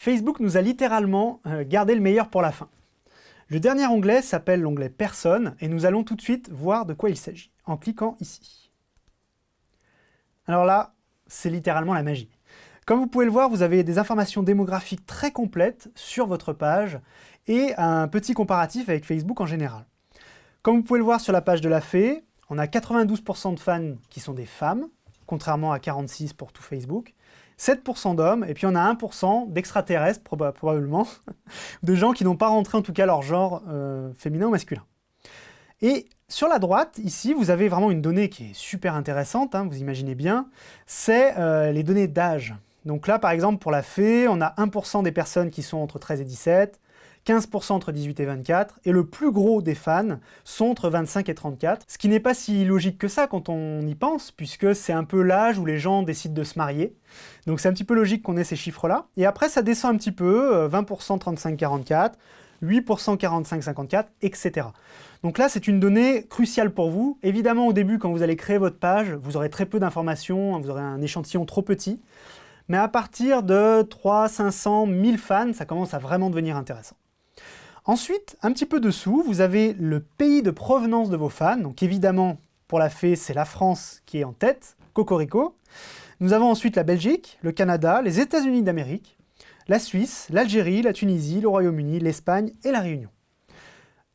Facebook nous a littéralement gardé le meilleur pour la fin. Le dernier onglet s'appelle l'onglet Personnes et nous allons tout de suite voir de quoi il s'agit en cliquant ici. Alors là, c'est littéralement la magie. Comme vous pouvez le voir, vous avez des informations démographiques très complètes sur votre page et un petit comparatif avec Facebook en général. Comme vous pouvez le voir sur la page de la fée, on a 92% de fans qui sont des femmes, contrairement à 46% pour tout Facebook, 7% d'hommes, et puis on a 1% d'extraterrestres, probablement, de gens qui n'ont pas rentré en tout cas leur genre féminin ou masculin. Et sur la droite, ici, vous avez vraiment une donnée qui est super intéressante, hein, vous imaginez bien, c'est les données d'âge. Donc là, par exemple, pour la fée, on a 1% des personnes qui sont entre 13 et 17, 15% entre 18 et 24, et le plus gros des fans sont entre 25 et 34, ce qui n'est pas si logique que ça quand on y pense, puisque c'est un peu l'âge où les gens décident de se marier. Donc c'est un petit peu logique qu'on ait ces chiffres-là. Et après, ça descend un petit peu, 20% 35-44, 8% 45-54, etc. Donc là, c'est une donnée cruciale pour vous. Évidemment, au début, quand vous allez créer votre page, vous aurez très peu d'informations, vous aurez un échantillon trop petit. Mais à partir de 300, 500, 1000 fans, ça commence à vraiment devenir intéressant. Ensuite, un petit peu dessous, vous avez le pays de provenance de vos fans. Donc évidemment, pour la fée, c'est la France qui est en tête, cocorico. Nous avons ensuite la Belgique, le Canada, les États-Unis d'Amérique, la Suisse, l'Algérie, la Tunisie, le Royaume-Uni, l'Espagne et la Réunion.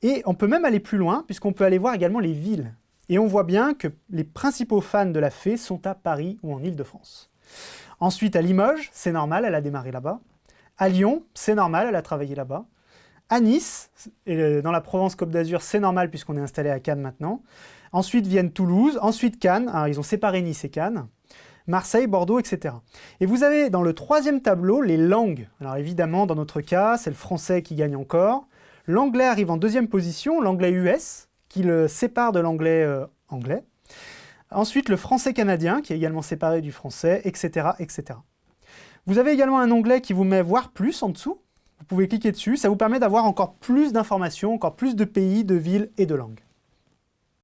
Et on peut même aller plus loin, puisqu'on peut aller voir également les villes. Et on voit bien que les principaux fans de la fée sont à Paris ou en Île-de-France. Ensuite, à Limoges, c'est normal, elle a démarré là-bas. À Lyon, c'est normal, elle a travaillé là-bas. À Nice, et dans la Provence-Côte d'Azur, c'est normal puisqu'on est installé à Cannes maintenant. Ensuite viennent Toulouse, ensuite Cannes, alors ils ont séparé Nice et Cannes, Marseille, Bordeaux, etc. Et vous avez dans le troisième tableau les langues. Alors évidemment, dans notre cas, c'est le français qui gagne encore. L'anglais arrive en deuxième position, l'anglais US, qui le sépare de l'anglais anglais. Ensuite, le français canadien, qui est également séparé du français, etc., etc. Vous avez également un onglet qui vous met « Voir plus » en dessous. Vous pouvez cliquer dessus, ça vous permet d'avoir encore plus d'informations, encore plus de pays, de villes et de langues.